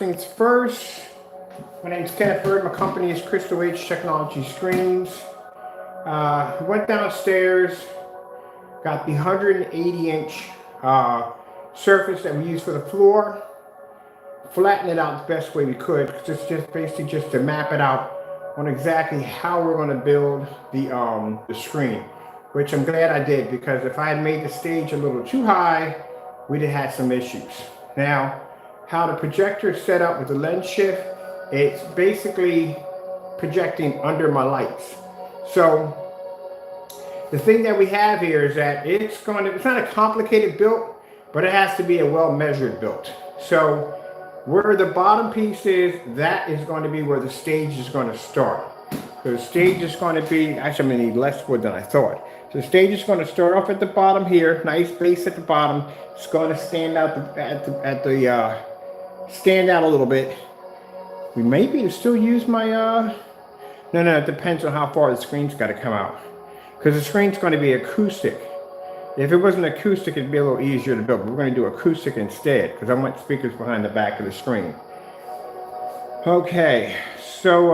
Things first, my name is Kenneth Bird. My company is Crystal H Technology Screens. Went downstairs, got the 180-inch surface that we use for the floor, flattened it out the best way we could, because it's just basically just to map it out on exactly how we're going to build the screen, which I'm glad I did, because if I had made the stage a little too high, we'd have had some issues. Now, how the projector is set up with the lens shift, it's basically projecting under my lights. So the thing that we have here is that it's not a complicated build, but it has to be a well-measured build. So where the bottom piece is, that is going to be where the stage is going to start. So the stage is going to be, actually I'm going to need less wood than I thought. So the stage is going to start off at the bottom here, nice base at the bottom. It's going to stand out stand out a little bit. We may be to still use my, no, it depends on how far the screen's got to come out. Because the screen's going to be acoustic. If it wasn't acoustic, it'd be a little easier to build. But we're going to do acoustic instead, because I want speakers behind the back of the screen. Okay, so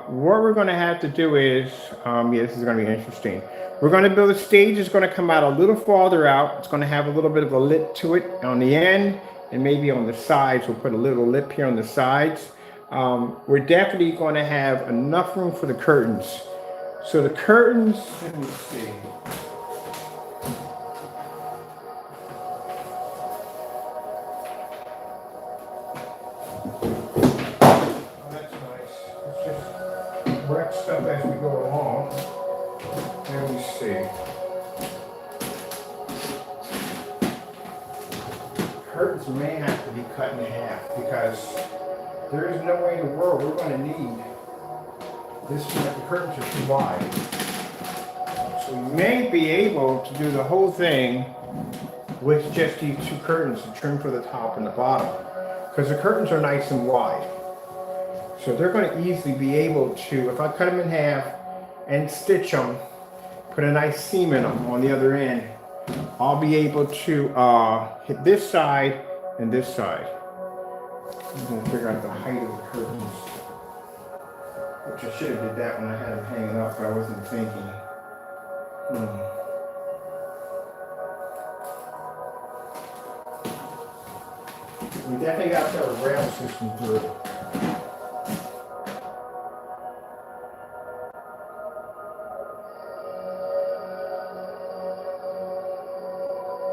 what we're going to have to do is, this is going to be interesting. We're going to build a stage that's going to come out a little farther out. It's going to have a little bit of a lip to it on the end, and maybe on the sides. We'll put a little lip here on the sides. We're definitely going to have enough room for the curtains. So the curtains, let me see. Wreck stuff as we go along. Let me see. Curtains may have to be cut in half, because there is no way in the world we're going to need this. The curtains are too wide. So we may be able to do the whole thing with just these two curtains, the trim for the top and the bottom, because the curtains are nice and wide. So they're going to easily be able to, if I cut them in half and stitch them, put a nice seam in them on the other end, I'll be able to hit this side and this side. I'm going to figure out the height of the curtains, which I should have did that when I had them hanging up, but I wasn't thinking. We definitely got to put a rail system through it.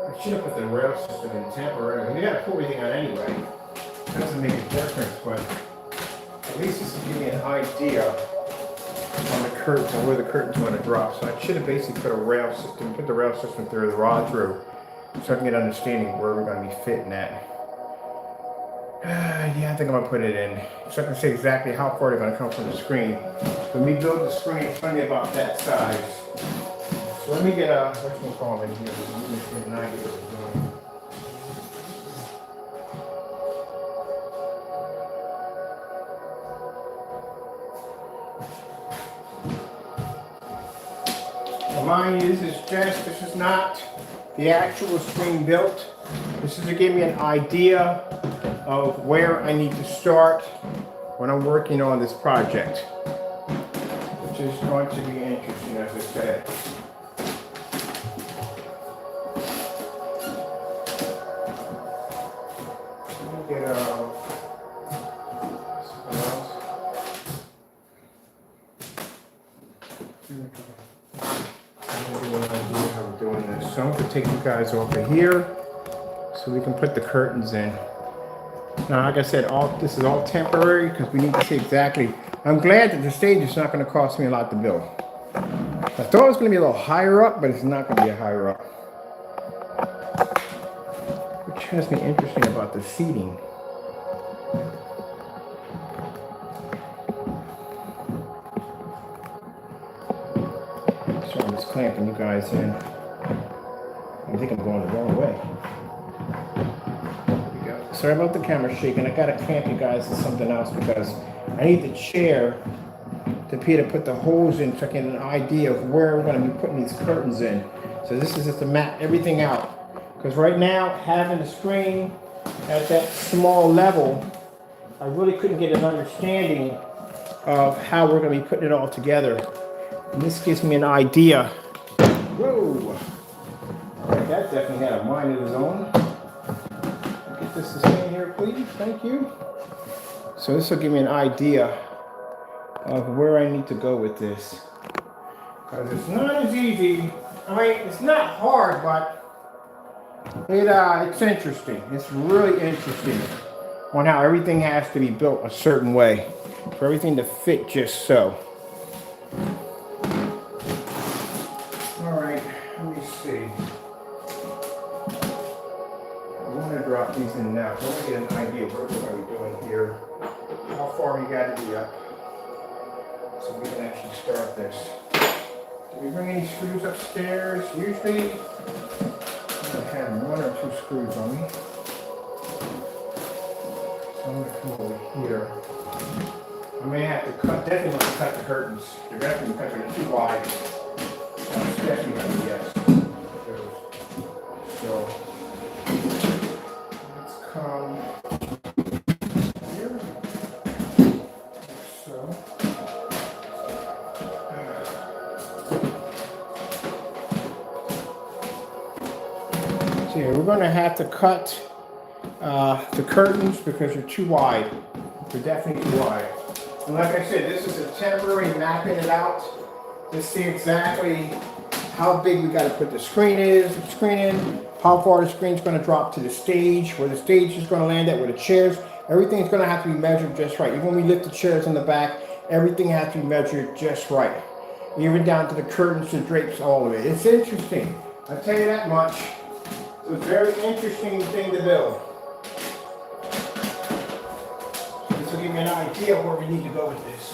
I should have put the rail system in temporarily. We got to pull everything out anyway. It doesn't make a difference, but at least this will give me an idea on the curtains and where the curtains want to drop. So I should have basically put a rail system, put the rail system through, the rod through, so I can get an understanding where we're going to be fitting at. Yeah, I think I'm going to put it in, so I can see exactly how far they're going to come from the screen. When we build the screen, it's going to be about that size. So let me get a, what's going to call in here? Mind you, this is not the actual screen built. This is to give me an idea of where I need to start when I'm working on this project, which is going to be interesting, as I said. Let me get something else. So I'm going to take you guys over here so we can put the curtains in. Now, like I said, this is all temporary, because we need to see exactly. I'm glad that the stage is not going to cost me a lot to build. I thought it was going to be a little higher up, but it's not going to be a higher up. Which has me interesting about the seating. So I'm just clamping you guys in. I think I'm going the wrong way. There we go. Sorry about the camera shaking. I gotta clamp you guys to something else, because I need the chair to be able to put the holes in, so I get an idea of where we're going to be putting these curtains in. So this is just to map everything out. Because right now, having the screen at that small level really couldn't get an understanding of how we're going to be putting it all together. And this gives me an idea. Whoa! All right, that definitely had a mind of its own. Get this to stay in here, please. Thank you. So this will give me an idea of where I need to go with this. Because it's not as easy. I mean, it's not hard, but it's interesting. It's really interesting on how everything has to be built a certain way for everything to fit just so. All right, let me see. I want to drop these in now. I want to get an idea of what we're going to be doing here. How far we got to be up so we can actually start this. Do we bring any screws upstairs? Usually I have 1 or 2 screws on me. So I'm going to come over here. I may have to cut, definitely want to cut the curtains. They're definitely cut, they're too wide. That's definitely going to be yes. So let's come here. So. So yeah, we're going to have to cut the curtains because they're too wide. They're definitely too wide. And like I said, this is a temporary mapping it out to see exactly how big we got to put the screen in, how far the screen's going to drop to the stage, where the stage is going to land at, where the chairs, everything's going to have to be measured just right. Even when we lift the chairs in the back, everything has to be measured just right. Even down to the curtains, the drapes, all of it. It's interesting. I'll tell you that much. It's a very interesting thing to build. This will give me an idea of where we need to go with this.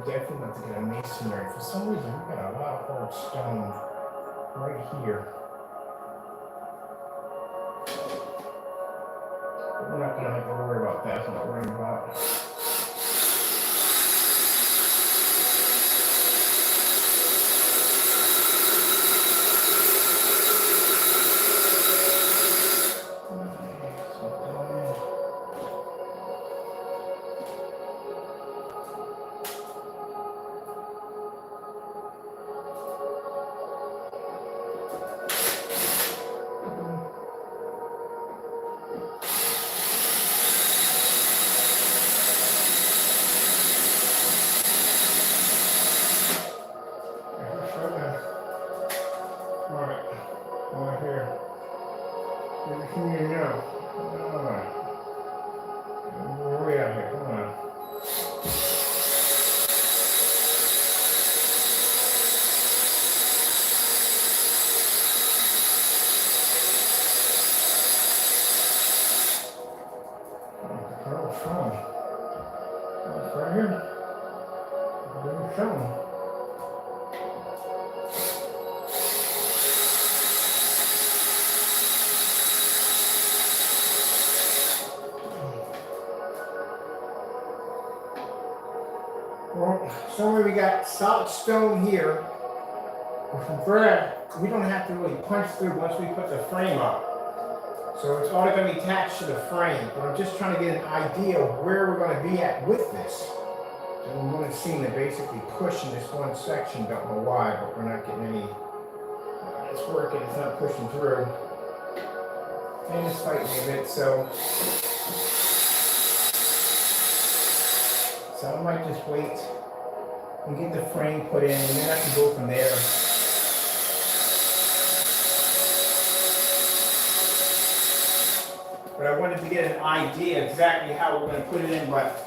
Definitely want to get a masonry. For some reason, we've got a lot of hard stone right here. But we're not going to have to worry about that. I'm not worrying about it. Well, somewhere we got solid stone here. We don't have to really punch through once we put the frame up. So it's all going to be attached to the frame. But I'm just trying to get an idea of where we're going to be at with this. And we want to seem to basically push in this one section. Don't know why, but we're not getting any. It's working. It's not pushing through. And it's fighting me a bit. So I might just wait and get the frame put in, and then I can go from there. But I wanted to get an idea exactly how we're going to put it in, but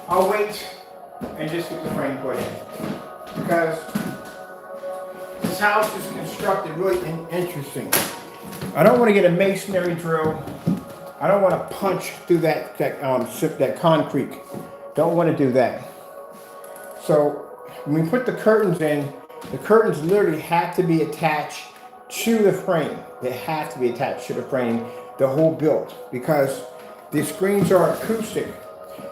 I'll wait and just get the frame put in. Because this house is constructed really interesting. I don't want to get a masonry drill. I don't want to punch through that concrete. Don't want to do that. So when we put the curtains in, the curtains literally have to be attached to the frame. They have to be attached to the frame, the whole build, because the screens are acoustic.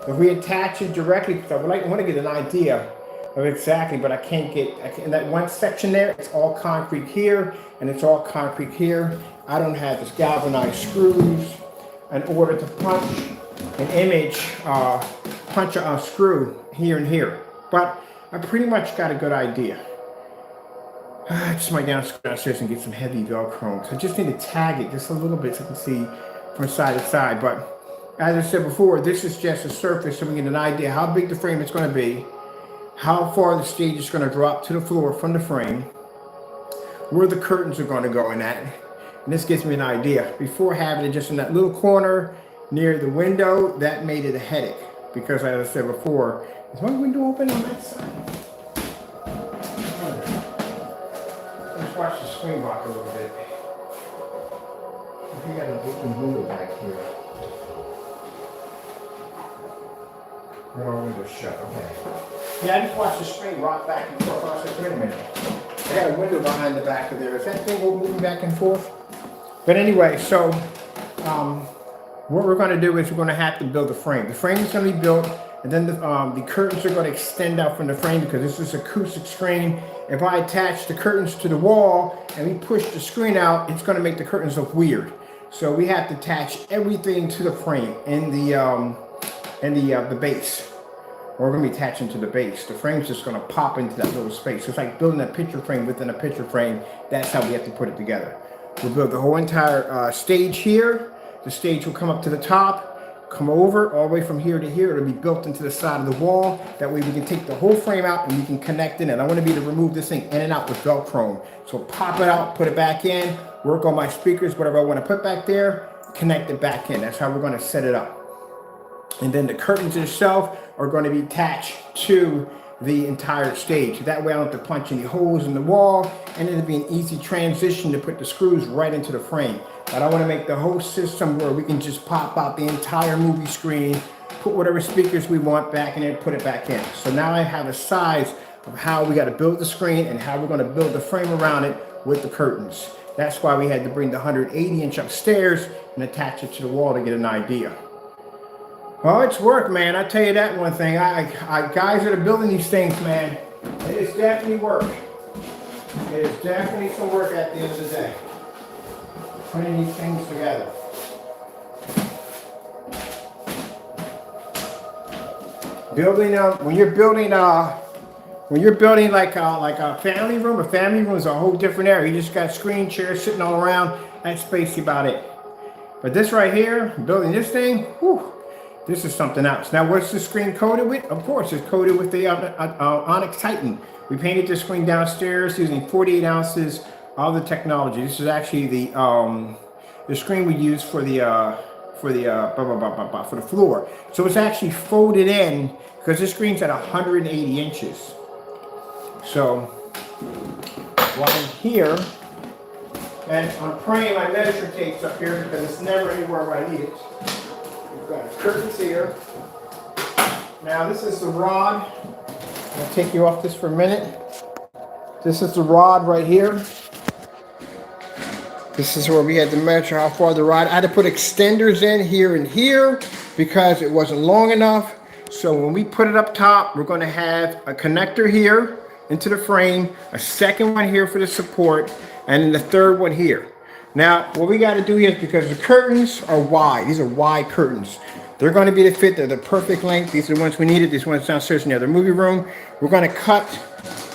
If we attach it directly, because I want to get an idea of exactly, but I can't get, in that one section there, it's all concrete here, and it's all concrete here. I don't have this galvanized screws in order to punch an image, punch a screw here and here. But I pretty much got a good idea. I just might downstairs and get some heavy Velcro. So I just need to tag it just a little bit so I can see from side to side. But as I said before, this is just a surface so we get an idea how big the frame is going to be, how far the stage is going to drop to the floor from the frame, where the curtains are going to go in that. And this gives me an idea. Before having it just in that little corner near the window, that made it a headache. Because as I said before, is my window open on that side? Let's watch the screen rock a little bit. We got an open window back here. Our window's shut, okay. Yeah, I just watched the screen rock back and forth. I said, wait a minute. I got a window behind the back of there. Is that thing moving back and forth? But anyway, so what we're going to do is we're going to have to build the frame. The frame is going to be built, and then the curtains are going to extend out from the frame because this is acoustic screen. If I attach the curtains to the wall and we push the screen out, it's going to make the curtains look weird. So we have to attach everything to the frame and the base. We're going to be attaching to the base. The frame's just going to pop into that little space. So it's like building a picture frame within a picture frame. That's how we have to put it together. We'll build the whole entire stage here. The stage will come up to the top, come over all the way from here to here. It'll be built into the side of the wall. That way we can take the whole frame out and we can connect in it. I want to be able to remove this thing in and out with Velcro. So pop it out, put it back in, work on my speakers, whatever I want to put back there, connect it back in. That's how we're going to set it up. And then the curtains itself are going to be attached to the entire stage. That way I don't have to punch any holes in the wall, and it'll be an easy transition to put the screws right into the frame. But I want to make the whole system where we can just pop out the entire movie screen, put whatever speakers we want back in it, put it back in. So now I have a size of how we got to build the screen and how we're going to build the frame around it with the curtains. That's why we had to bring the 180-inch upstairs and attach it to the wall to get an idea. Well, it's work, man. I tell you that one thing. Guys that are building these things, man, it is definitely work. It is definitely some work at the end of the day. Putting these things together. Building when you're building like a family room is a whole different area. You just got screen chairs sitting all around. That's basically about it. But this right here, building this thing, whew. This is something else. Now, what's the screen coated with? Of course, it's coated with the Onyx Titan. We painted this screen downstairs using 48 ounces of the technology. This is actually the screen we use for the floor. So it's actually folded in because this screen's at 180 inches. So while I'm here, and I'm praying my measuring tape's up here because it's never anywhere where I need it. Got curtains here. Now this is the rod. I'll take you off this for a minute. This is the rod right here. This is where we had to measure how far the rod. I had to put extenders in here and here because it wasn't long enough. So when we put it up top, we're going to have a connector here into the frame, a second one here for the support, and then the third one here. Now, what we got to do here is because the curtains are wide. These are wide curtains. They're going to be the fit. They're the perfect length. These are the ones we needed. These ones downstairs in the other movie room. We're going to cut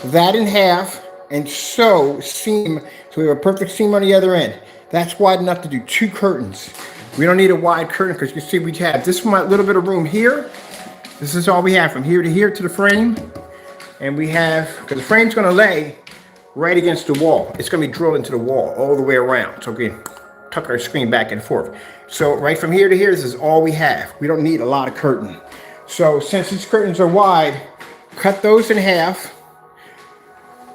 that in half and seam so we have a perfect seam on the other end. That's wide enough to do 2 curtains. We don't need a wide curtain because you can see we have this one, little bit of room here. This is all we have from here to here to the frame. And we have, because the frame's going to lay right against the wall. It's going to be drilled into the wall all the way around. So we can tuck our screen back and forth. So right from here to here, this is all we have. We don't need a lot of curtain. So since these curtains are wide, cut those in half,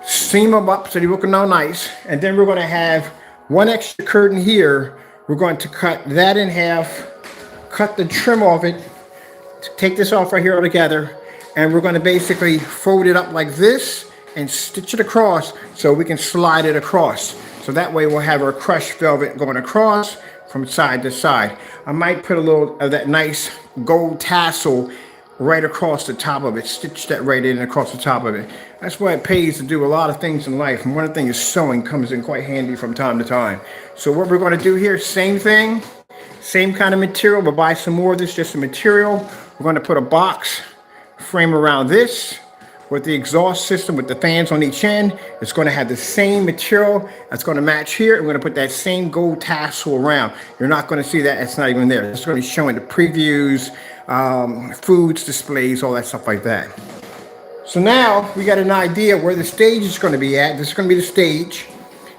seam them up so they look all nice. And then we're going to have one extra curtain here. We're going to cut that in half, cut the trim off it, take this off right here all together, And we're going to basically fold it up like this and stitch it across so we can slide it across. So that way we'll have our crushed velvet going across from side to side. I might put a little of that nice gold tassel right across the top of it, stitch that right in across the top of it. That's why it pays to do a lot of things in life. And one of the things is sewing comes in quite handy from time to time. So what we're going to do here, same thing, same kind of material. We'll buy some more of this, just the material. We're going to put a box frame around this with the exhaust system with the fans on each end. It's going to have the same material that's going to match here. I'm going to put that same gold tassel around. You're not going to see that. It's not even there. It's going to be showing the previews, foods, displays, all that stuff like that. So now we got an idea where the stage is going to be at. This is going to be the stage.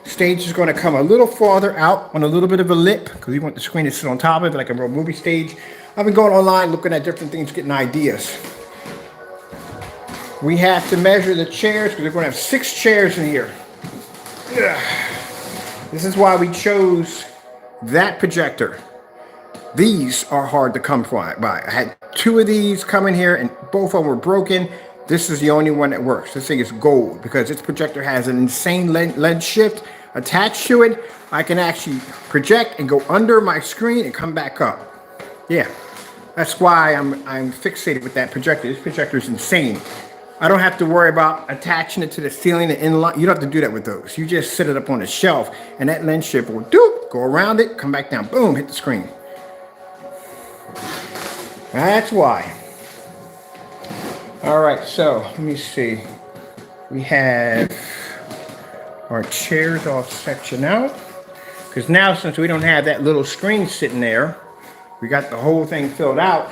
Stage is going to come a little farther out on a little bit of a lip because we want the screen to sit on top of it like a real movie stage. I've been going online looking at different things, getting ideas. We have to measure the chairs because we're going to have 6 chairs in here. This is why we chose that projector. These are hard to come by. I had 2 of these come in here and both of them were broken. This is the only one that works. This thing is gold because this projector has an insane lens shift attached to it. I can actually project and go under my screen and come back up. Yeah, that's why I'm fixated with that projector. This projector is insane. I don't have to worry about attaching it to the ceiling and inline. You don't have to do that with those. You just set it up on a shelf and that lens shift will go around it, come back down, boom, hit the screen. That's why. All right, so let me see. We have our chairs all sectioned out. Because now, since we don't have that little screen sitting there, we got the whole thing filled out.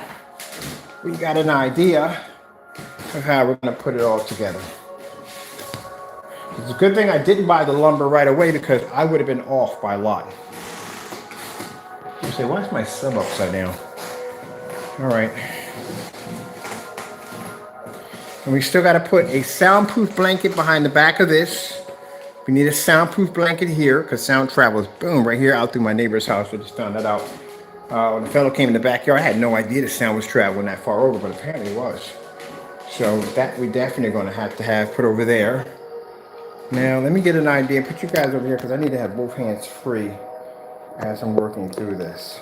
We got an idea of how we're going to put it all together. It's a good thing I didn't buy the lumber right away because I would have been off by a lot. You say, why is my sub upside down? All right. And we still got to put a soundproof blanket behind the back of this. We need a soundproof blanket here because sound travels, boom, right here out through my neighbor's house. We just found that out. When the fellow came in the backyard, I had no idea the sound was traveling that far over, but apparently it was. So that we definitely going to have put over there. Now let me get an idea. Put you guys over here because I need to have both hands free as I'm working through this.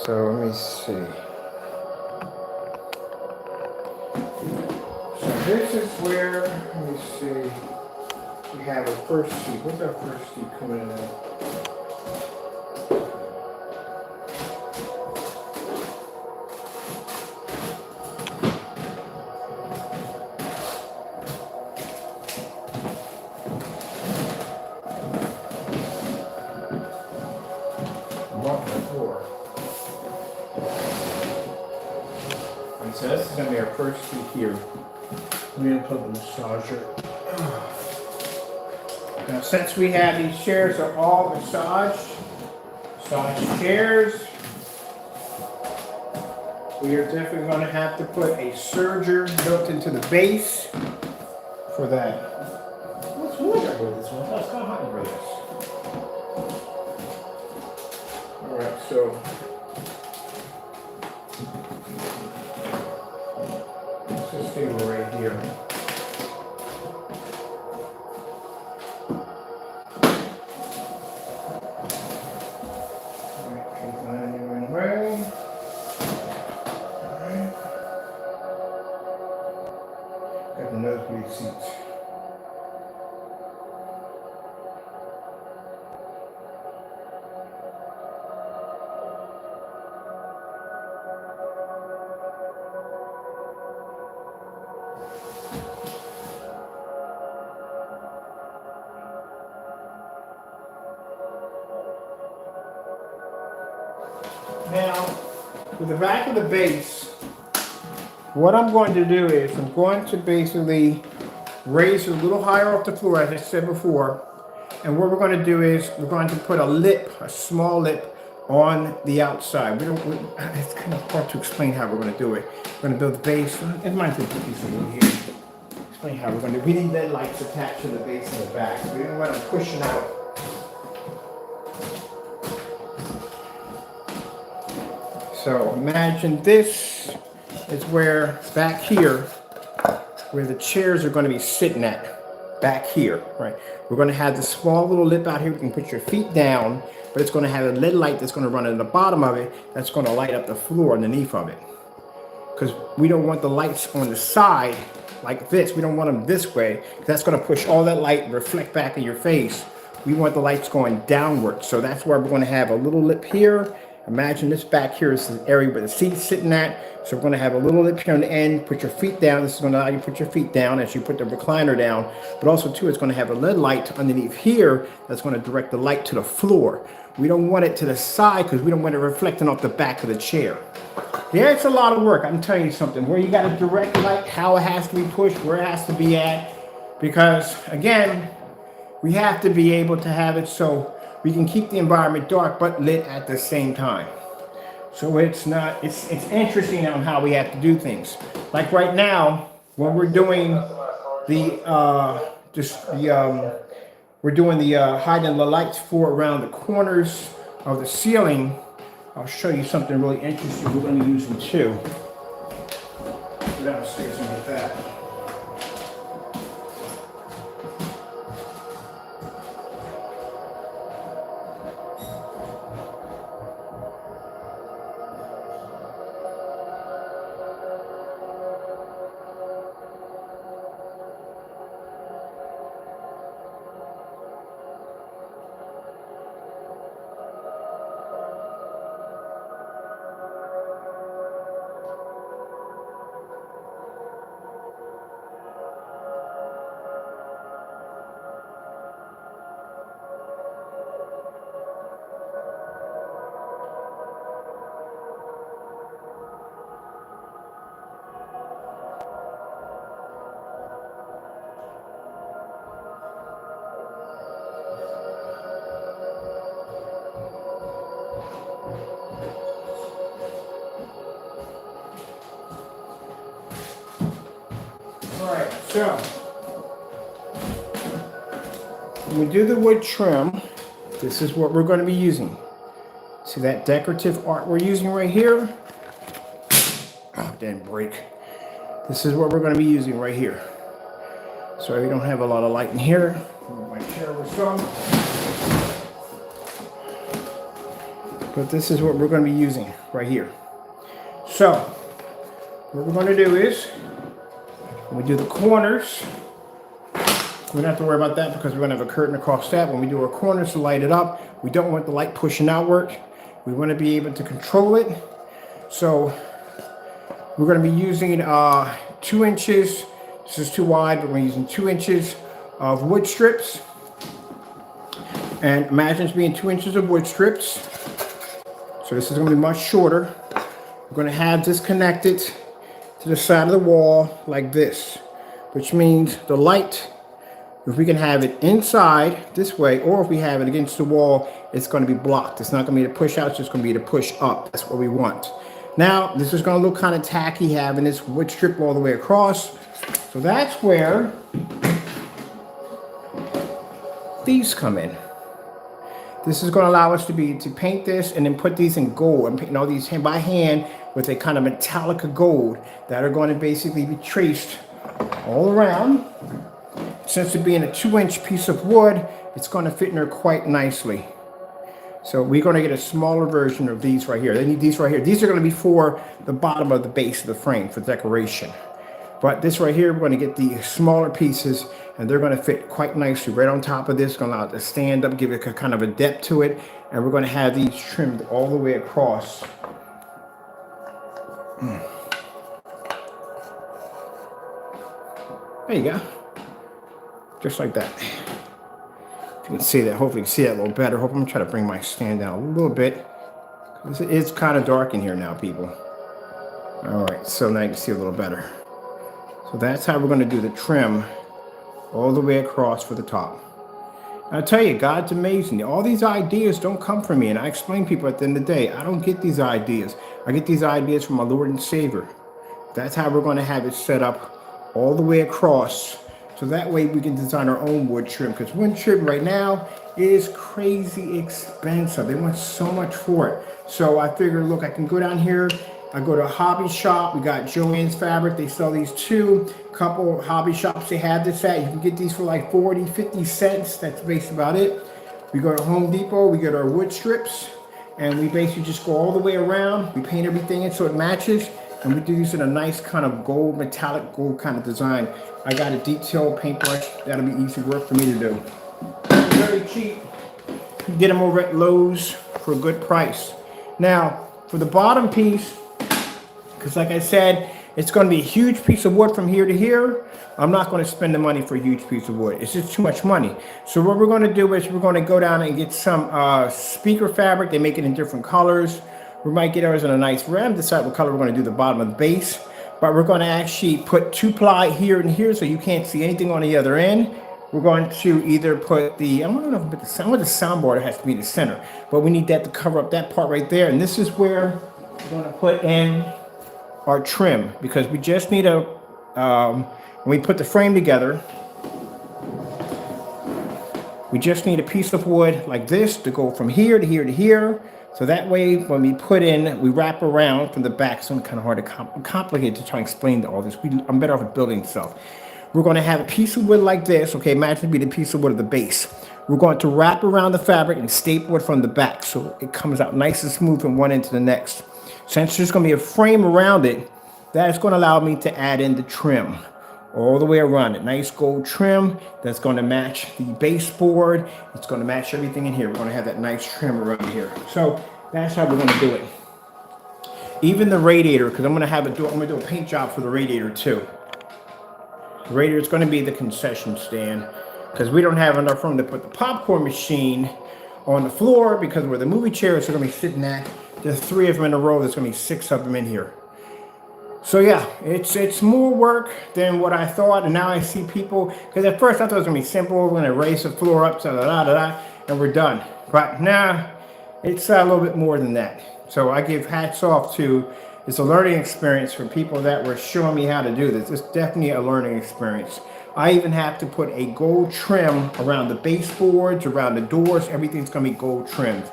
So let me see. So this is where, let me see, we have a first seat. What's our first seat coming in at? So this is going to be our first seat here. Let me unplug the massager. Now since we have these chairs are all massage chairs, we are definitely going to have to put a serger built into the base for that. What's wrong with this one? That's kind of hot for this. Alright, so this table right here. Got the nosebleed seats. Now, with the back of the base, what I'm going to do is I'm going to basically raise it a little higher off the floor, as I said before. And what we're going to do is we're going to put a lip, a small lip, on the outside. It's kind of hard to explain how we're going to do it. We're going to build the base. It might be a piece of wood here. Explain how we're going to do it. We need LED lights attached to the base in the back. So we don't want to push it out. So imagine this is where, back here, where the chairs are going to be sitting at, back here, right? We're going to have this small little lip out here. You can put your feet down, but it's going to have a LED light that's going to run at the bottom of it. That's going to light up the floor underneath of it. Because we don't want the lights on the side like this. We don't want them this way. That's going to push all that light and reflect back in your face. We want the lights going downward. So that's where we're going to have a little lip here. Imagine this back here is the area where the seat's sitting at. So we're going to have a little lip here on the end. Put your feet down. This is going to allow you to put your feet down as you put the recliner down. But also, too, it's going to have a LED light underneath here that's going to direct the light to the floor. We don't want it to the side because we don't want it reflecting off the back of the chair. Yeah, it's a lot of work. I'm telling you something. Where you got to direct light, how it has to be pushed, where it has to be at. Because, again, we have to be able to have it so we can keep the environment dark but lit at the same time. So it's interesting on how we have to do things. Like right now, when we're doing the hiding the lights for around the corners of the ceiling, I'll show you something really interesting we're going to be using too. Go downstairs and get that. Alright, so when we do the wood trim, this is what we're going to be using. See that decorative art we're using right here? Oh, didn't break. This is what we're going to be using right here. Sorry, we don't have a lot of light in here. My chair was from. But this is what we're going to be using right here. So, what we're going to do is, when we do the corners, we don't have to worry about that because we're going to have a curtain across that. When we do our corners to light it up, we don't want the light pushing outward. We want to be able to control it. So we're going to be using 2 inches. This is too wide, but we're using 2 inches of wood strips. And imagine it's being 2 inches of wood strips. So this is going to be much shorter. We're going to have this connected to the side of the wall like this, which means the light, if we can have it inside this way, or if we have it against the wall, it's going to be blocked. It's not going to be to push out, it's just going to be to push up. That's what we want. Now, this is going to look kind of tacky having this wood strip all the way across. So that's where these come in. This is going to allow us to paint this and then put these in gold. I'm painting all these by hand with a kind of metallic gold that are going to basically be traced all around. Since it being a 2-inch piece of wood, it's going to fit in there quite nicely. So we're going to get a smaller version of these right here. They need these right here. These are going to be for the bottom of the base of the frame for decoration. But this right here, we're going to get the smaller pieces, and they're going to fit quite nicely right on top of this. Going to allow it to stand up, give it a kind of a depth to it, and we're going to have these trimmed all the way across. There you go. Just like that. If you can see that, hopefully you can see that a little better. Hope I'm going to try to bring my stand down a little bit. It's kind of dark in here now, people. Alright, so now you can see a little better. So that's how we're going to do the trim all the way across for the top. And I tell you, God's amazing. All these ideas don't come from me, and I explain to people at the end of the day, I don't get these ideas. I get these ideas from my Lord and Savior. That's how we're going to have it set up all the way across. So that way we can design our own wood trim, because wood trim right now is crazy expensive. They want so much for it. So I figured, look, I can go down here. I go to a hobby shop. We got Joann's Fabric. They sell these too. Couple hobby shops they have this at. You can get these for like 40, 50 cents. That's basically about it. We go to Home Depot. We get our wood strips. And we basically just go all the way around. We paint everything in so it matches. And we do these in a nice kind of gold, metallic gold kind of design. I got a detailed paintbrush. That'll be easy work for me to do. Very cheap. You get them over at Lowe's for a good price. Now, for the bottom piece, because like I said, it's going to be a huge piece of wood from here to here. I'm not going to spend the money for a huge piece of wood. It's just too much money. So what we're going to do is we're going to go down and get some speaker fabric. They make it in different colors. We might get ours in a nice red. Decide what color we're going to do the bottom of the base. But we're going to actually put 2-ply here and here so you can't see anything on the other end. We're going to either put the, I don't know if the soundboard has to be the center, but we need that to cover up that part right there. And this is where we're going to put in our trim, because we just need a, when we put the frame together, we just need a piece of wood like this to go from here to here to here. So that way, when we put in, we wrap around from the back. It's kind of hard to complicated to try and explain all this. I'm better off at building stuff. We're going to have a piece of wood like this. Okay, imagine it be the piece of wood of the base. We're going to wrap around the fabric and staple it from the back so it comes out nice and smooth from one end to the next. Since there's going to be a frame around it, that's going to allow me to add in the trim all the way around it. Nice gold trim that's going to match the baseboard. It's going to match everything in here. We're going to have that nice trim around here. So that's how we're going to do it. Even the radiator, because I'm going to do a paint job for the radiator too. The radiator is going to be the concession stand, because we don't have enough room to put the popcorn machine on the floor, because where the movie chairs are going to be sitting at, there's 3 of them in a row. There's going to be 6 of them in here. So yeah, it's more work than what I thought, and now I see people, because at first I thought it was going to be simple. We're going to raise the floor up, so and we're done. But now it's a little bit more than that. So I give hats off to, it's a learning experience for people that were showing me how to do this. It's definitely a learning experience. I even have to put a gold trim around the baseboards, around the doors. Everything's going to be gold trimmed.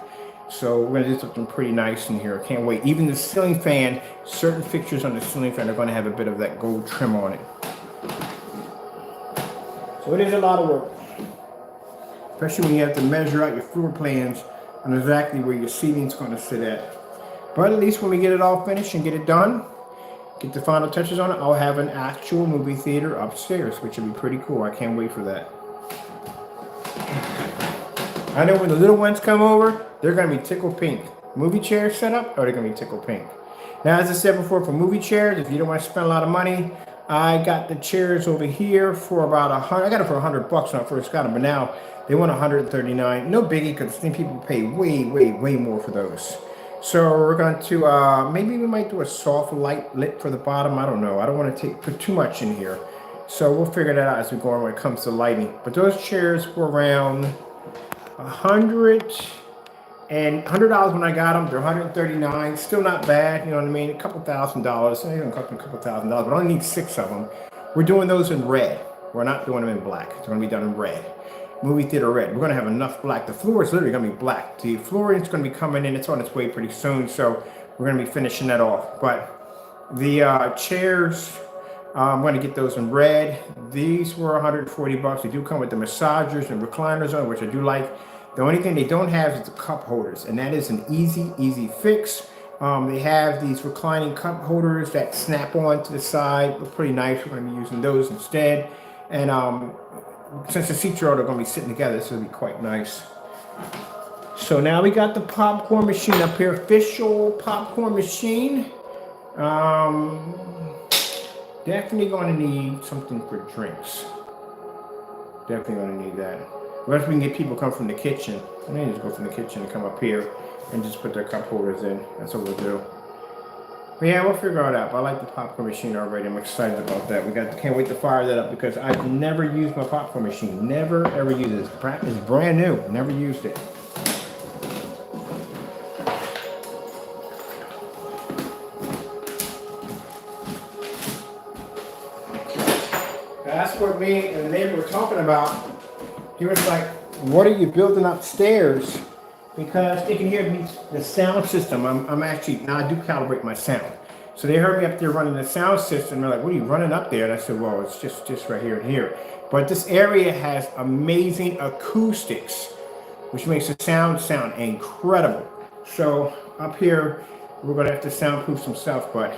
So we're going to do something pretty nice in here. Can't wait. Even the ceiling fan, certain fixtures on the ceiling fan are going to have a bit of that gold trim on it. So it is a lot of work. Especially when you have to measure out your floor plans on exactly where your ceiling's going to sit at. But at least when we get it all finished and get it done, get the final touches on it, I'll have an actual movie theater upstairs, which will be pretty cool. I can't wait for that. I know when the little ones come over, they're going to be tickled pink. Movie chairs set up, or they're going to be tickled pink. Now, as I said before, for movie chairs, if you don't want to spend a lot of money, I got the chairs over here for about $100. I got it for $100 when I first got them, but now they want $139. No biggie, because I think people pay way, way, way more for those. So we're going to, maybe we might do a soft light lit for the bottom. I don't know. I don't want to put too much in here. So we'll figure that out as we go on when it comes to lighting. But those chairs were around $100 when I got them. They're $139. Still not bad. You know what I mean? A couple $1,000. They're going to cost me a couple $1,000, but I only need 6 of them. We're doing those in red. We're not doing them in black. It's going to be done in red. Movie theater red. We're going to have enough black. The floor is literally going to be black. The flooring is going to be coming in. It's on its way pretty soon, so we're going to be finishing that off. But the chairs, I'm going to get those in red. These were $140. They do come with the massagers and recliners on, which I do like. The only thing they don't have is the cup holders, and that is an easy fix. They have these reclining cup holders that snap on to the side. Look pretty nice. We're going to be using those instead. And since the seats are all going to be sitting together, this will be quite nice. So now we got the popcorn machine up here, official popcorn machine. Definitely going to need something for drinks. Definitely going to need that. Or if we can get people come from the kitchen. I mean, just go from the kitchen and come up here and just put their cup holders in. That's what we'll do. But yeah, we'll figure it out. I like the popcorn machine already. I'm excited about that. Can't wait to fire that up because I've never used my popcorn machine. Never ever used it. It's brand new. Never used it. That's what me and the neighbor were talking about. He was like, "What are you building upstairs?" Because they can hear me, the sound system. I'm actually, now I do calibrate my sound. So they heard me up there running the sound system. They're like, what are you running up there? And I said, well, it's just right here and here. But this area has amazing acoustics, which makes the sound incredible. So up here, we're gonna have to soundproof some stuff, but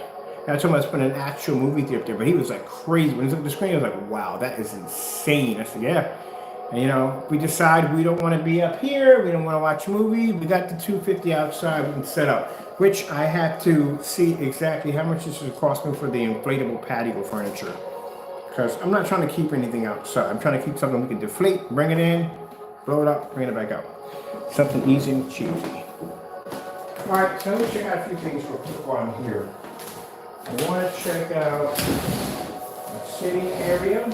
I told him I was putting an actual movie theater up there, but he was like crazy. When he looked at the screen, I was like, wow, that is insane. I said, yeah. And you know, we decide we don't want to be up here, we don't want to watch a movie. We got the 250 outside, we can set up, which I had to see exactly how much this would cost me for the inflatable patio furniture. Because I'm not trying to keep anything outside. I'm trying to keep something we can deflate, bring it in, blow it up, bring it back out. Something easy and cheesy. All right, so let me check out a few things real quick while I'm here. I want to check out the sitting area.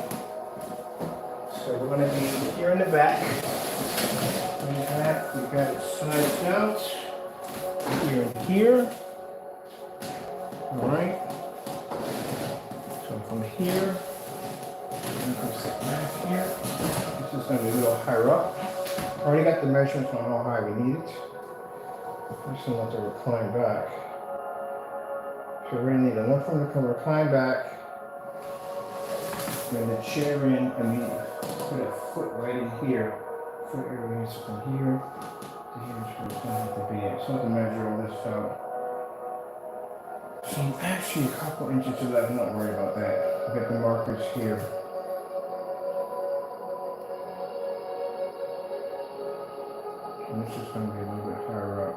So we're going to be here in the back. In that, we've got it sized out. Here and here. All right. So from here, I'm going to sit back here. This is going to be a little higher up. Already got the measurements on how high we need it. Just want to recline back. So we're going to need enough room to come recline back. Bring the chair in, put a foot right in here. Foot area is from here to here, so it's going to have to be it. So I have to measure all this out. So I'm actually a couple inches to left, I'm not worried about that. I've got the markers here. And this is going to be a little bit higher up.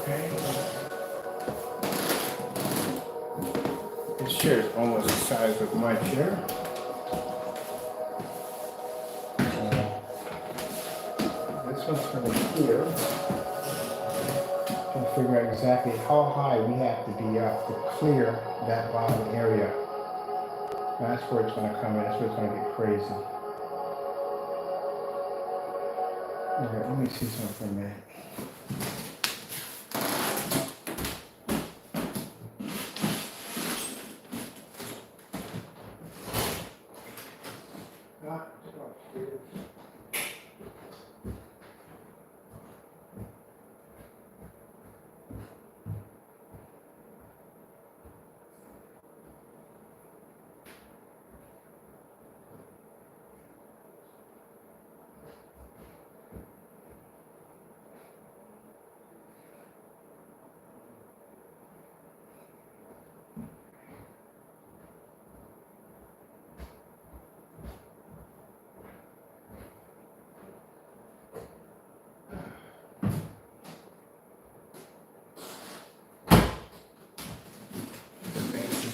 Okay. This chair is almost the size of my chair. This one's from here. Trying to figure out exactly how high we have to be up to clear that bottom area. That's where it's going to come in. That's where it's going to get crazy. Okay, let me see something for a minute.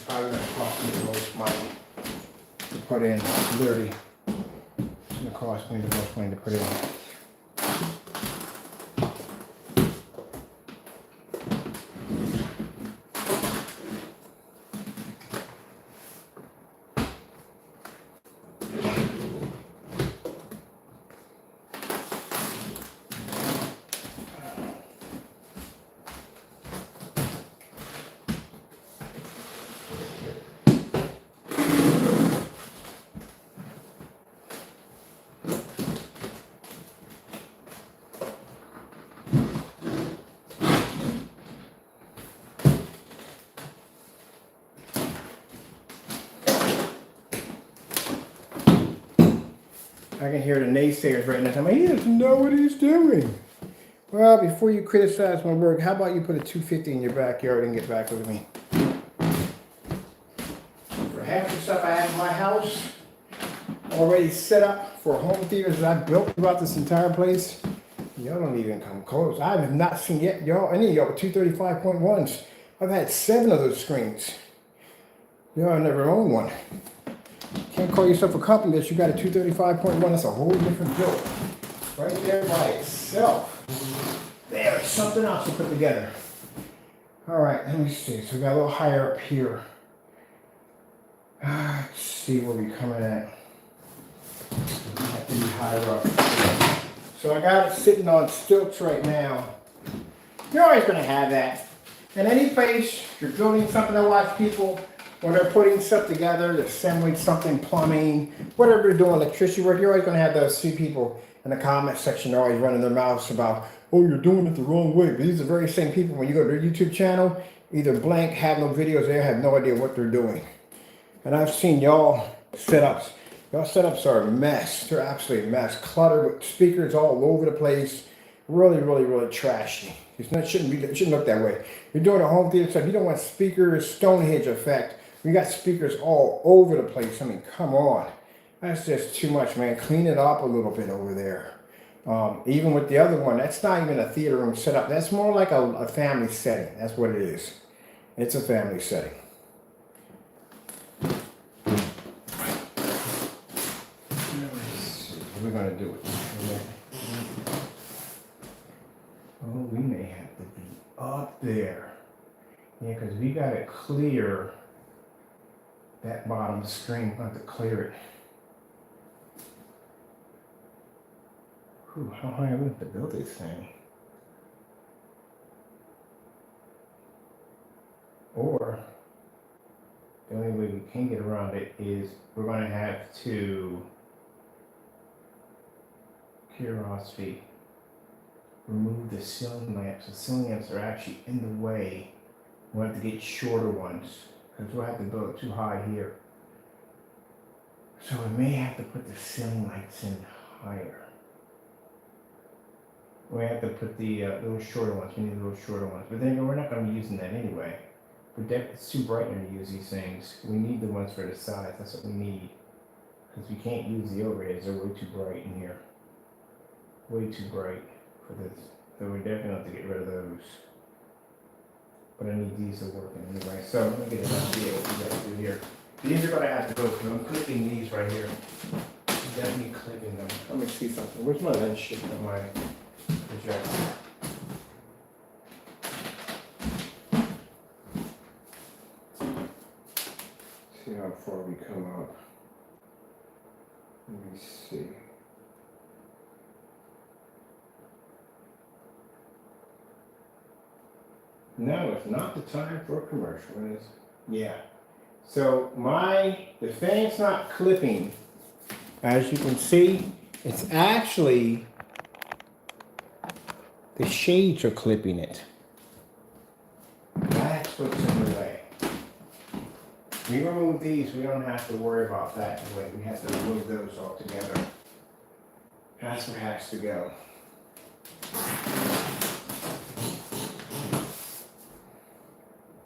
Probably going to cost me the most money to put in. Literally, it's going to cost me the most money to put in. I can hear the naysayers right now. He doesn't know what he's doing. Well, before you criticize my work, how about you put a 250 in your backyard and get back with me? For half the stuff I have in my house, already set up for home theaters that I built throughout this entire place, y'all don't even come close. I have not seen yet, y'all, any of y'all with 235.1s. I've had 7 of those screens. Y'all never owned one. Can't call yourself a company that you got a 235.1. That's a whole different build. Right there by itself. There's something else to put together. All right, let me see. So we got a little higher up here. Let's see where we're coming at. Have to be higher up. So I got it sitting on stilts right now. You're always going to have that. In any place, you're building something to watch people. When they're putting stuff together, they're assembling something, plumbing, whatever they're doing, electricity work, you're always going to have those few people. in the comment section, they're always running their mouths about, oh, you're doing it the wrong way. But these are the very same people, when you go to their YouTube channel, either blank, have no videos there, have no idea what they're doing. And I've seen y'all setups. Y'all setups are a mess. They're absolutely a mess. Clutter with speakers all over the place. Really, really, really trashy. It shouldn't look that way. You're doing a home theater stuff. You don't want speakers, Stonehenge effect. We got speakers all over the place. I mean, come on. That's just too much, man. Clean it up a little bit over there. Even with the other one, that's not even a theater room setup. That's more like a family setting. That's what it is. It's a family setting. What are we going to do with this? Oh, we may have to be up there. Yeah, because we got to clear that bottom screen. We'll have to clear it. Whew, how high are we have to build this thing? Or the only way we can get around it is we're going to have to curiosity remove the ceiling lamps. The ceiling lamps are actually in the way. We'll have to get shorter ones because we'll have to build it too high here. So we may have to put the ceiling lights in higher. We have to put the little shorter ones. We need the little shorter ones. But then we're not going to be using that anyway. It's too bright when you use these things. We need the ones for the sides. That's what we need. Because we can't use the overheads. They're way too bright in here. Way too bright for this. So we definitely have to get rid of those. But I need these to work anyway. So let me get an idea what we got to do here. These are going to have to go through. I'm clipping these right here. Definitely clipping them. Let me see something. Where's my lens sheet on my projector? See how far we come up. Let me see. No, it's not the time for a commercial, is it? Yeah. So the fan's not clipping. As you can see, it's actually the shades are clipping it. That's what's in the way. We remove these, we don't have to worry about that in the way. We have to remove those altogether. That's what has to go.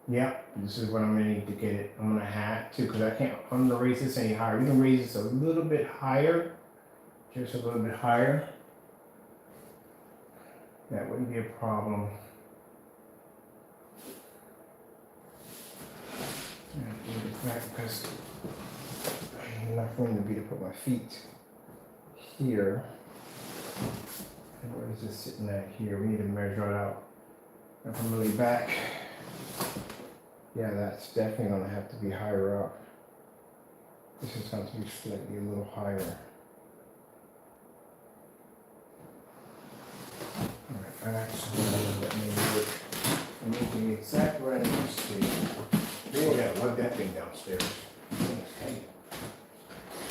Yep, this is what I'm gonna need to get it. I'm gonna have to, because I'm gonna raise this any higher. We can raise this a little bit higher, just a little bit higher. That wouldn't be a problem. Because I have enough room to be to put my feet here. And where is this sitting at here? We need to measure it out. And from really back. Yeah, that's definitely going to have to be higher up. This is going to be slightly a little higher. Alright, actually, let me look. I need the exact right to see. We gotta lug that thing downstairs. Okay.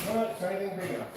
Alright, try anything big enough.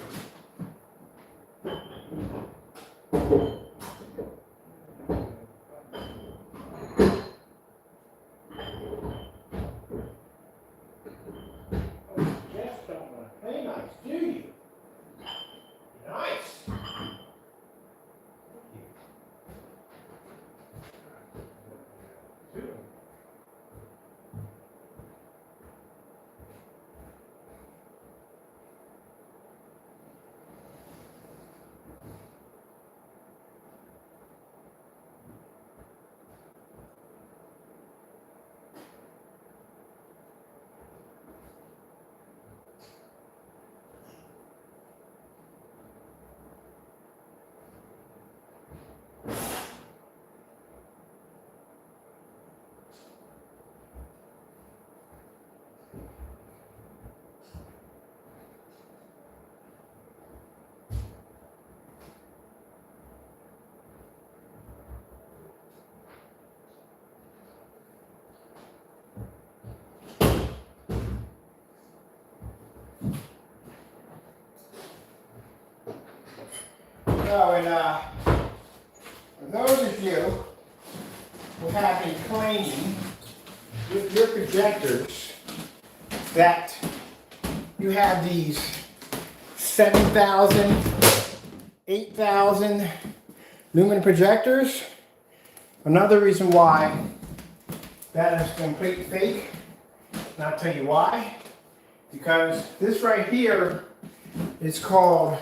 Oh, and for those of you who have been claiming with your projectors that you have these 7,000, 8,000 lumen projectors, another reason why that is complete fake, and I'll tell you why. Because this right here is called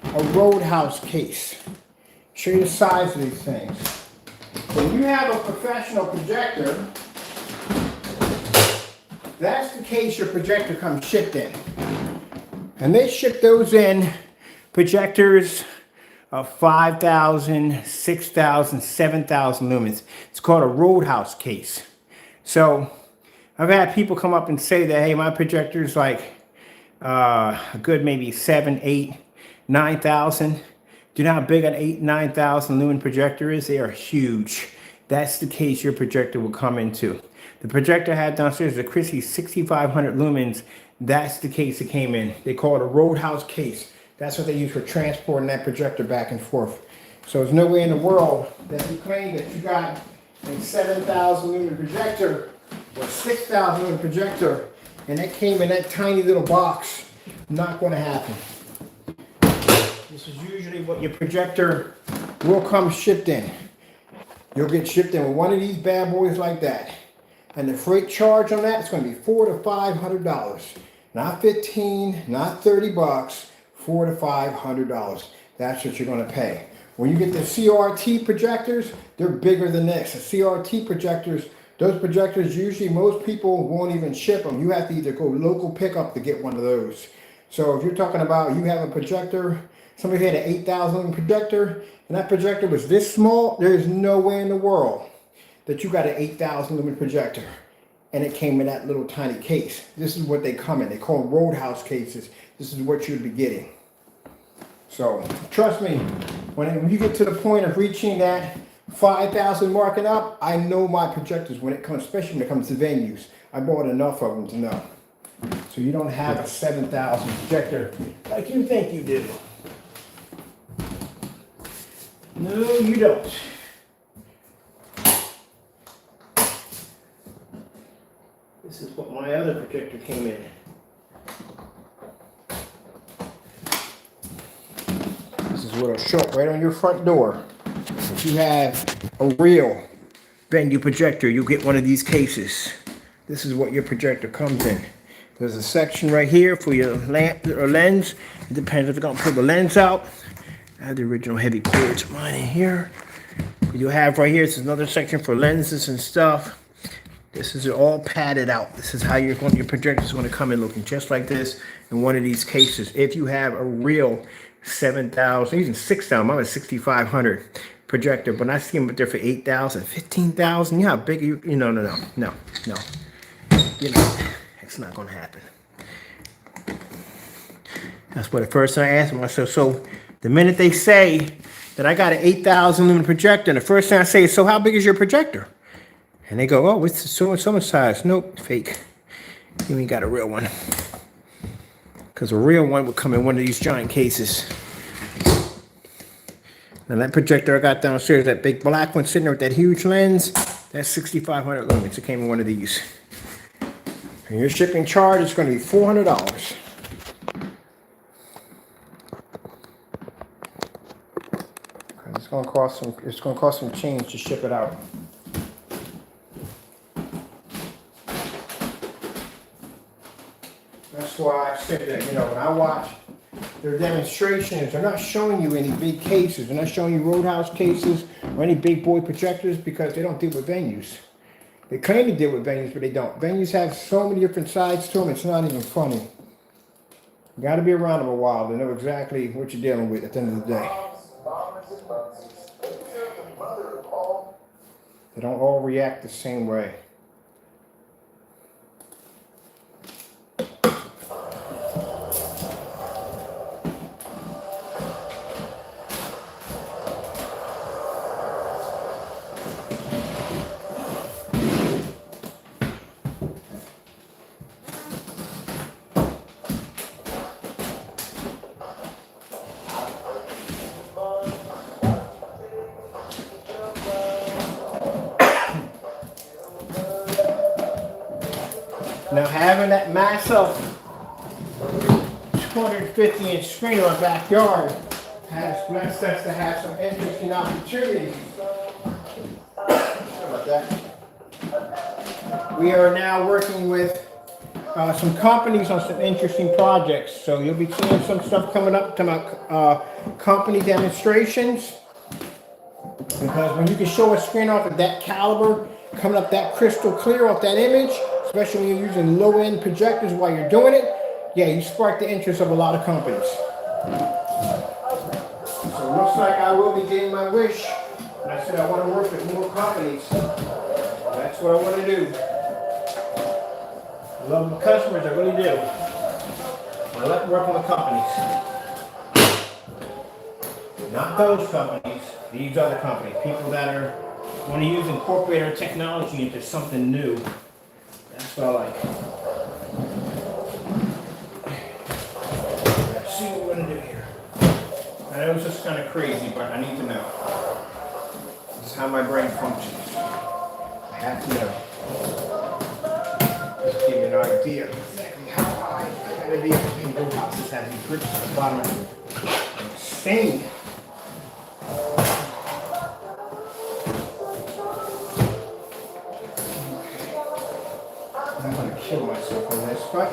a Roadhouse case. Show you the size of these things. When you have a professional projector, that's the case your projector comes shipped in. And they ship those in projectors of 5,000, 6,000, 7,000 lumens. It's called a Roadhouse case. So I've had people come up and say that, hey, my projector's like a good maybe 7, 8, 9,000. Do you know how big an 8, 9,000 lumen projector is? They are huge. That's the case your projector will come into. The projector I had downstairs is a Christie 6500 lumens. That's the case it came in. They call it a Roadhouse case. That's what they use for transporting that projector back and forth. So there's no way in the world that you claim that you got a 7,000 lumen projector or 6,000 lumen projector and that came in that tiny little box. Not going to happen. This is usually what your projector will come shipped in. You'll get shipped in with one of these bad boys like that. And the freight charge on that is going to be $400 to $500. Not 15, not 30 bucks, $400 to $500. That's what you're going to pay. When you get the CRT projectors, they're bigger than this. The CRT projectors, those projectors, usually most people won't even ship them. You have to either go local pickup to get one of those. So if you're talking about you have a projector, somebody had an 8,000 lumen projector, and that projector was this small, there's no way in the world that you got an 8,000 lumen projector and it came in that little tiny case. This is what they come in. They call them Roadhouse cases. This is what you'd be getting. So trust me, when you get to the point of reaching that 5,000 mark and up, I know my projectors when it comes, especially when it comes to venues. I bought enough of them to know. So you don't have a 7,000 projector like you think you do. No, you don't. This is what my other projector came in. This is what it'll show up right on your front door. If you have a real venue projector, you'll get one of these cases. This is what your projector comes in. There's a section right here for your lamp or lens. It depends if you're going to pull the lens out. I have the original heavy cords of mine in here. You have right here, this is another section for lenses and stuff. This is all padded out. This is how your projector is going to come in looking just like this in one of these cases. If you have a real 7,000, even 6,000, mine was 6,500 projector, but I see them up there for 8,000, 15,000. You know how big you know, no. You know, it's not going to happen. That's what the first thing I asked myself. So the minute they say that I got an 8,000 lumen projector, and the first thing I say is, so how big is your projector? And they go, oh, it's so much size. Nope, fake. You ain't got a real one. Because a real one would come in one of these giant cases. Now that projector I got downstairs, that big black one sitting there with that huge lens, that's 6,500 lumens. It came in one of these. And your shipping charge is going to be $400. It's going to cost some change to ship it out. That's why I said that, you know, when I watch their demonstrations, they're not showing you any big cases. They're not showing you Roadhouse cases or any big boy projectors because they don't deal with venues. They claim to deal with venues, but they don't. Venues have so many different sides to them, it's not even funny. You got to be around them a while to know exactly what you're dealing with at the end of the day. They don't all react the same way. Now having that massive 250-inch screen in my backyard has blessed us to have some interesting opportunities. Sorry about that. We are now working with some companies on some interesting projects. So you'll be seeing some stuff coming up to company demonstrations. Because when you can show a screen off of that caliber, coming up that crystal clear off that image, especially when you're using low-end projectors while you're doing it, yeah, you spark the interest of a lot of companies. So it looks like I will be getting my wish. And I said I want to work with more companies. That's what I want to do. I love the customers, I really do. I like working with companies. Not those companies, these other companies. People that want to use incorporate our technology into something new. That's what I like. Let's see what we're going to do here. I know it's just kind of crazy, but I need to know. This is how my brain functions. I have to know. Just give you an idea of exactly how high I gotta be. Those houses have these grips at the bottom of it. Insane. I'm gonna kill myself on this, but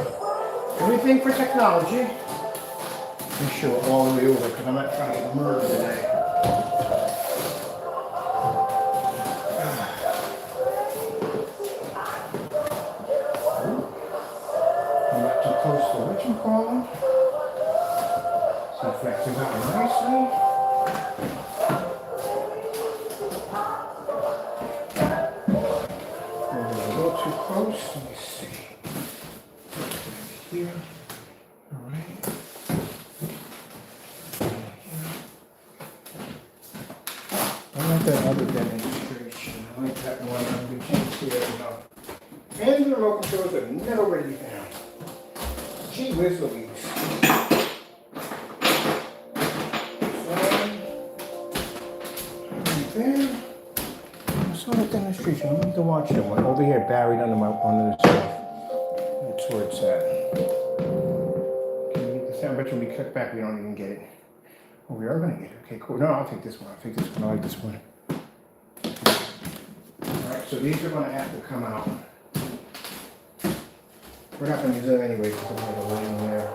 everything for technology. Be sure all the way over because I'm not trying to get murdered today. Close to what you call them. So flexing out nicely. A little too close. Let me see. Here. All right. I like that other demonstration. I like that one. We can't see it enough. And the remote controls are never ready to be found. Gee whiz Louise. Right there. I saw the demonstration. I need to watch that one. Over here, buried under the stuff. That's where it's at. Can you get the sound? I bet you when we click back, we don't even get it. Oh, we are going to get it. Okay, cool. No, I'll take this one. I'll take this one. I like this one. Alright, so these are going to have to come out. We're not going to use them anyway because I'm going to lay them there.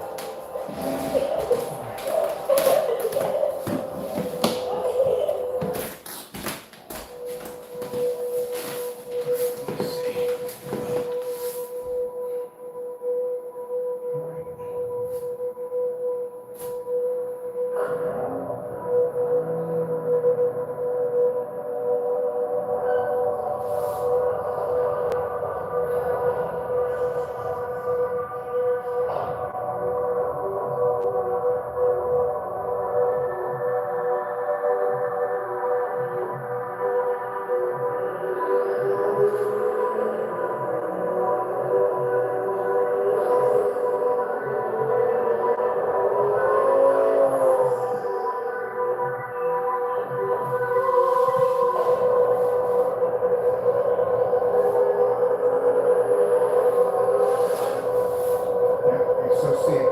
Let's see.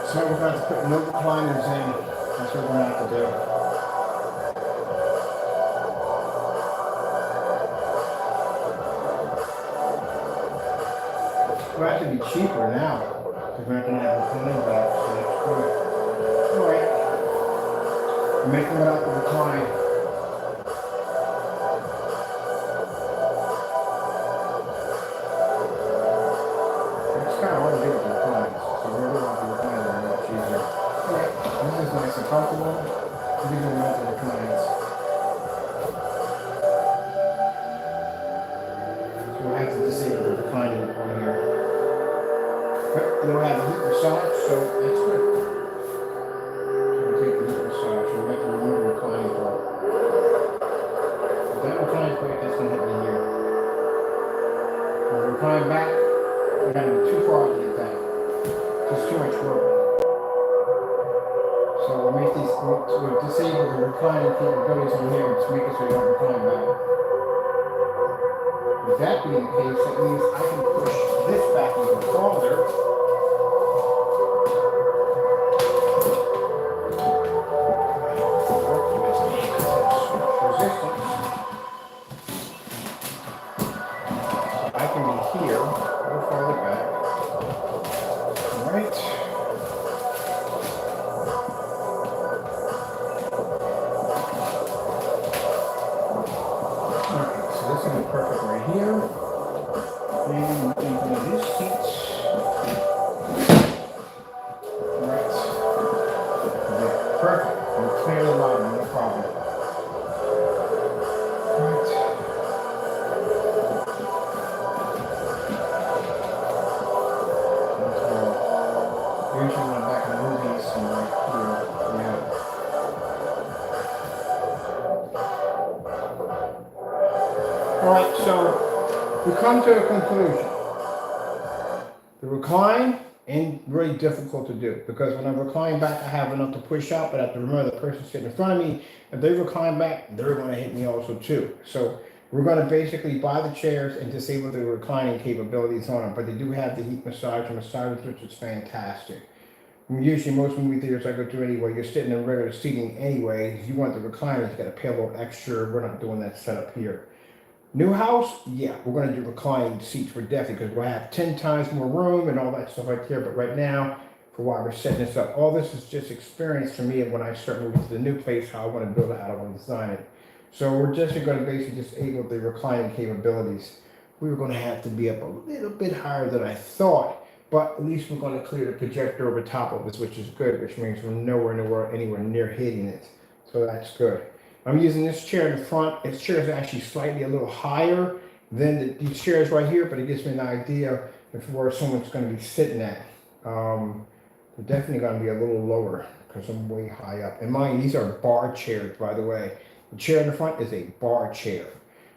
So we're going to put no recliners in. That's what we're going to have to do. We'll have to be cheaper now. Because we're not going to have reclining back, so that's good. Alright. We're making it out the recline. are the method reclines. So we'll have to disable the reclining on here. But you don't have the heat massage, so that's good. So we'll take the heat massage. We'll have to remove the reclining part. If that reclines part, that's going to hit me here. When we recline back, we're going to be too far to get that. Just too much work. So we'll make these, we'll disable the reclining capabilities on here and just make it so you don't recline back. With that being the case, that means I can push this back even farther. Resistance. So I can be here, go farther back. All right. This will be perfect right here. And we can go to these seats. Right. Perfect. And clear the line, no problem. Right. That's all. Usually when I'm back in the movies and right here, yeah. Alright, so we come to a conclusion. The recline ain't really difficult to do because when I recline back, I have enough to push out, but I have to remember the person sitting in front of me. If they recline back, they're going to hit me also too. So we're going to basically buy the chairs and disable the reclining capabilities on them, but they do have the heat massage and massage, which is fantastic. Usually most movie theaters I go to anyway, you're sitting in regular seating anyway. If you want the recliners, you got to pay a little extra. We're not doing that setup here. New house, yeah, we're going to do reclining seats for definitely because we'll have 10 times more room and all that stuff right there. But right now, for why we're setting this up, all this is just experience for me. And when I start moving to the new place, how I want to build it, how I want to design it. So we're just going to basically disable the reclining capabilities. We were going to have to be up a little bit higher than I thought, but at least we're going to clear the projector over top of us, which is good, which means we're anywhere near hitting it. So that's good. I'm using this chair in the front. This chair is actually slightly a little higher than these chairs right here, but it gives me an idea of where someone's going to be sitting at. They're definitely going to be a little lower because I'm way high up. And mind, these are bar chairs, by the way. The chair in the front is a bar chair.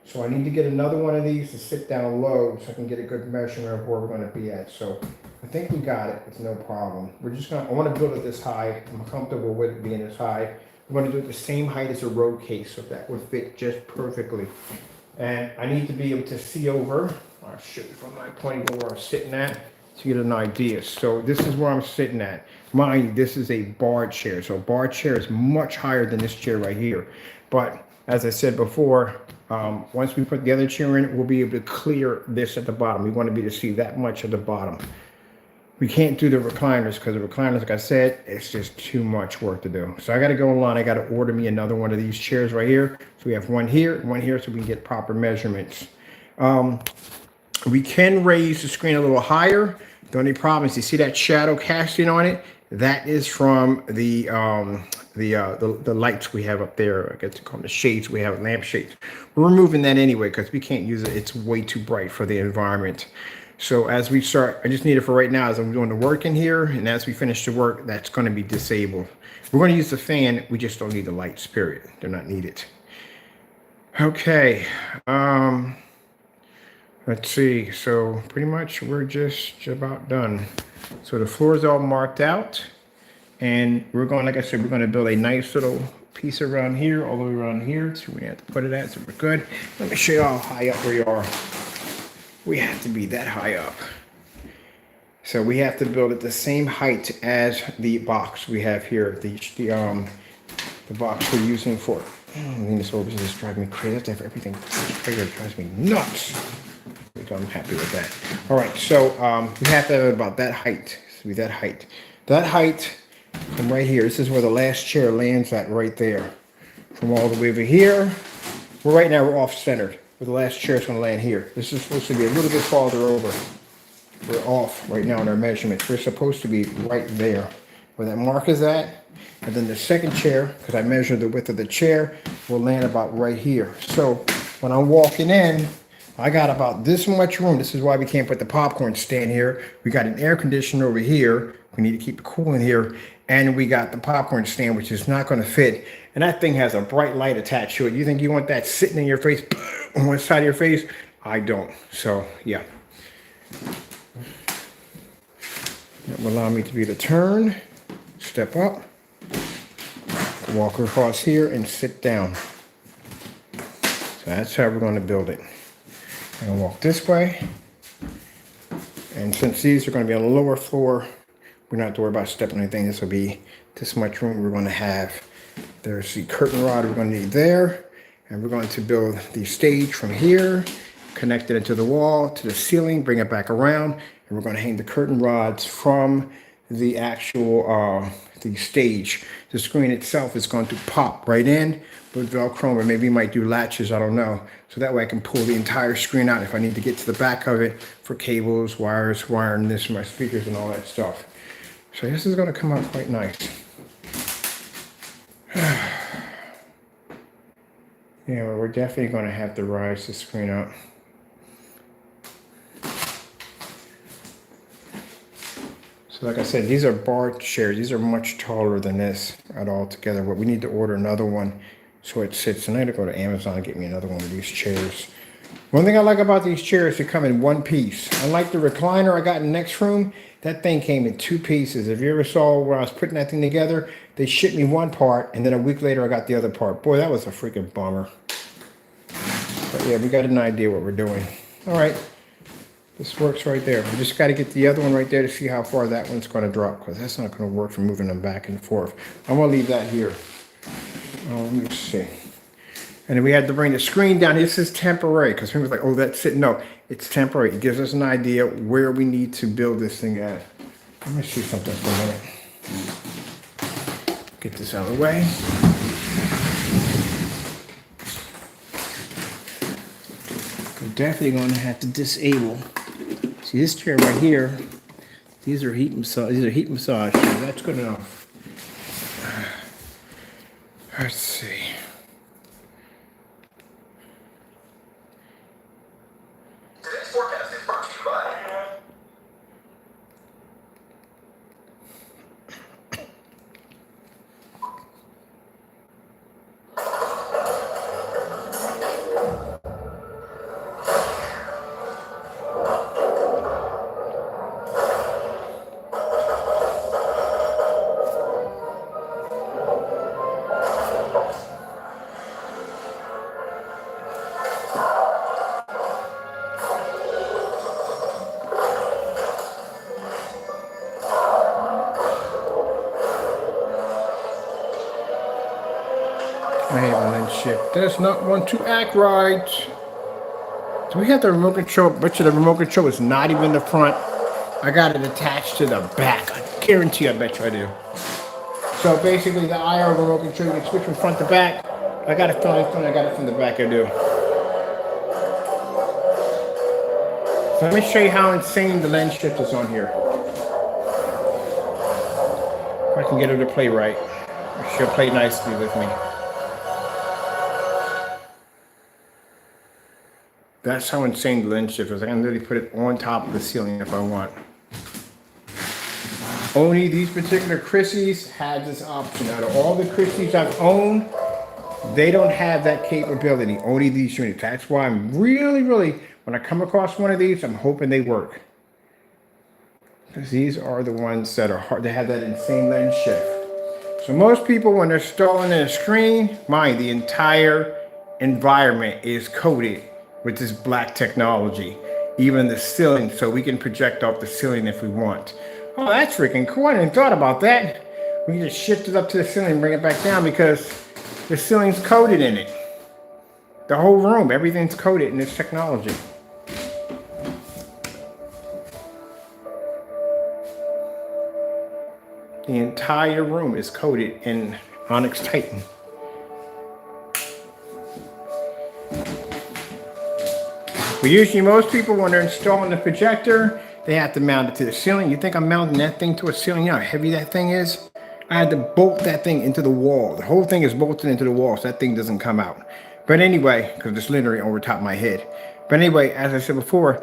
So I need to get another one of these to sit down low so I can get a good measurement of where we're going to be at. So I think we got it. It's no problem. We're just going to, I want to build it this high. I'm comfortable with it being this high. I'm going to do it the same height as a road case, so that would fit just perfectly. And I need to be able to see over. I'll show you from my point where I'm sitting at to get an idea. So this is where I'm sitting at. Mind you, this is a bar chair. So a bar chair is much higher than this chair right here. But as I said before, once we put the other chair in, we'll be able to clear this at the bottom. We want to be able to see that much at the bottom. We can't do the recliners because the recliners, like I said, it's just too much work to do. So I got to go online. I got to order me another one of these chairs right here. So we have one here, so we can get proper measurements. We can raise the screen a little higher. The only problem is you see that shadow casting on it. That is from the lights we have up there. I guess to call them the shades we have, lamp shades. We're removing that anyway because we can't use it. It's way too bright for the environment. So as we start, I just need it for right now as I'm doing the work in here. And as we finish the work, that's going to be disabled. We're going to use the fan. We just don't need the lights, period. They're not needed. Okay. Let's see. So pretty much we're just about done. So the floor is all marked out. And we're going, like I said, we're going to build a nice little piece around here, all the way around here. So we have to put it at, so we're good. Let me show you how high up we are. We have to be that high up. So we have to build it the same height as the box we have here. The box we're using for. This over is driving me crazy. That's everything. It drives me nuts. I'm happy with that. All right, so we have to have it about that height. So that height. That height from right here. This is where the last chair lands at right there. From all the way over here. Well, right now we're off centered. Where the last chair is going to land here. This is supposed to be a little bit farther over. We're off right now in our measurements. We're supposed to be right there where that mark is at. And then the second chair, because I measured the width of the chair, will land about right here. So when I'm walking in, I got about this much room. This is why we can't put the popcorn stand here. We got an air conditioner over here. We need to keep it cool in here. And we got the popcorn stand, which is not going to fit. And that thing has a bright light attached to it. You think you want that sitting in your face, on one side of your face? I don't. So, yeah. That will allow me to be able to turn, step up, walk across here, and sit down. So that's how we're going to build it. I'm going to walk this way. And since these are going to be on the lower floor, we don't have to worry about stepping anything. This will be this much room we're going to have. There's the curtain rod we're going to need there. And we're going to build the stage from here, connect it into the wall, to the ceiling, bring it back around. And we're going to hang the curtain rods from the actual the stage. The screen itself is going to pop right in with Velcro, or maybe you might do latches, I don't know. So that way I can pull the entire screen out if I need to get to the back of it for cables, wires, wiring this, my speakers and all that stuff. So this is going to come out quite nice. Yeah, well, we're definitely going to have to rise the screen up. So like I said, these are bar chairs. These are much taller than this at all together. But we need to order another one so it sits. And I need to go to Amazon and get me another one of these chairs. One thing I like about these chairs, they come in one piece. Unlike the recliner I got in the next room, that thing came in two pieces. If you ever saw where I was putting that thing together, they shipped me one part, and then a week later I got the other part. Boy, that was a freaking bummer. But yeah, we got an idea what we're doing. All right. This works right there. We just got to get the other one right there to see how far that one's going to drop, because that's not going to work for moving them back and forth. I'm going to leave that here. Let me see. And then we had to bring the screen down. This is temporary, because people are like, oh, that's it. No, it's temporary. It gives us an idea where we need to build this thing at. Let me see something for a minute. Get this out of the way. We're definitely going to have to disable. See this chair right here, these are heat massage chairs. That's good enough. Let's see. Today's forecast is brought to you by I hate when that shit does not want to act right. Do we have the remote control? Bet you the remote control is not even the front. I got it attached to the back. I guarantee you, I bet you I do. So basically the IR remote control, you can switch from front to back. I got it from the front, I got it from the back, I do. So let me show you how insane the lens shift is on here. If I can get her to play right. She'll play nicely with me. That's how insane the lens shift is. I can literally put it on top of the ceiling if I want. Only these particular Christies have this option. Out of all the Christies I've owned, they don't have that capability. Only these units. That's why I'm really, when I come across one of these, I'm hoping they work. Because these are the ones that are hard. They have that insane lens shift. So most people, when they're installing a screen, mind, the entire environment is coated with this black technology, even the ceiling, so we can project off the ceiling if we want. Oh, that's freaking cool. I didn't thought about that. We can just shift it up to the ceiling and bring it back down because the ceiling's coated in it. The whole room, everything's coated in this technology. The entire room is coated in Onyx Titan. But usually most people, when they're installing the projector, they have to mount it to the ceiling. You think I'm mounting that thing to a ceiling? You know how heavy that thing is? I had to bolt that thing into the wall. The whole thing is bolted into the wall, so that thing doesn't come out. But anyway, because it's literally over top of my head. But anyway, as I said before,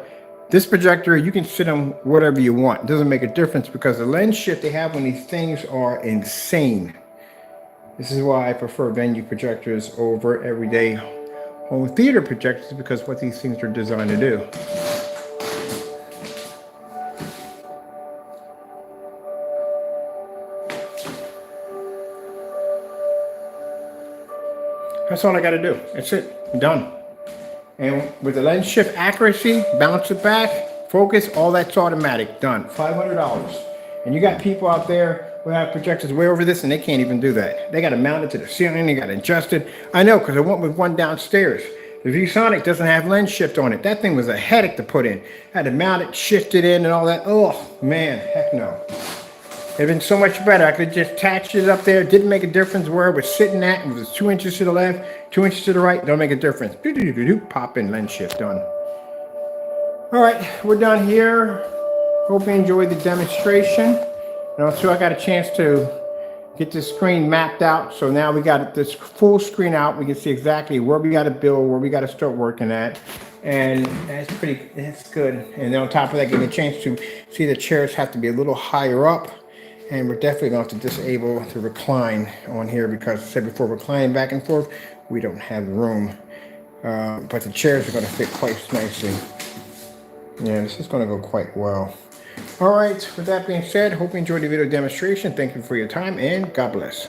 this projector, you can sit on whatever you want. It doesn't make a difference because the lens shift they have on these things are insane. This is why I prefer venue projectors over everyday home theater projectors, because what these things are designed to do. That's all I got to do. That's it. I'm done. And with the lens shift accuracy, bounce it back, focus, all that's automatic. Done. $500. And you got people out there who have projectors way over this and they can't even do that. They got to mount it to the ceiling. They got to adjust it. I know, because I went with one downstairs. The ViewSonic doesn't have lens shift on it. That thing was a headache to put in. I had to mount it, shift it in and all that. Oh, man, heck no. It'd been so much better. I could just attach it up there. It didn't make a difference where it was sitting at. If it was 2 inches to the left, 2 inches to the right, don't make a difference. Pop in, lens shift, done. All right, we're done here. Hope you enjoyed the demonstration. And also I got a chance to get this screen mapped out. So now we got this full screen out. We can see exactly where we got to build, where we got to start working at. And that's good. And then on top of that, getting a chance to see the chairs have to be a little higher up. And we're definitely going to have to disable the recline on here because I said before, reclining back and forth, we don't have room. But the chairs are going to fit quite nicely. Yeah, this is going to go quite well. All right, with that being said, hope you enjoyed the video demonstration. Thank you for your time and God bless.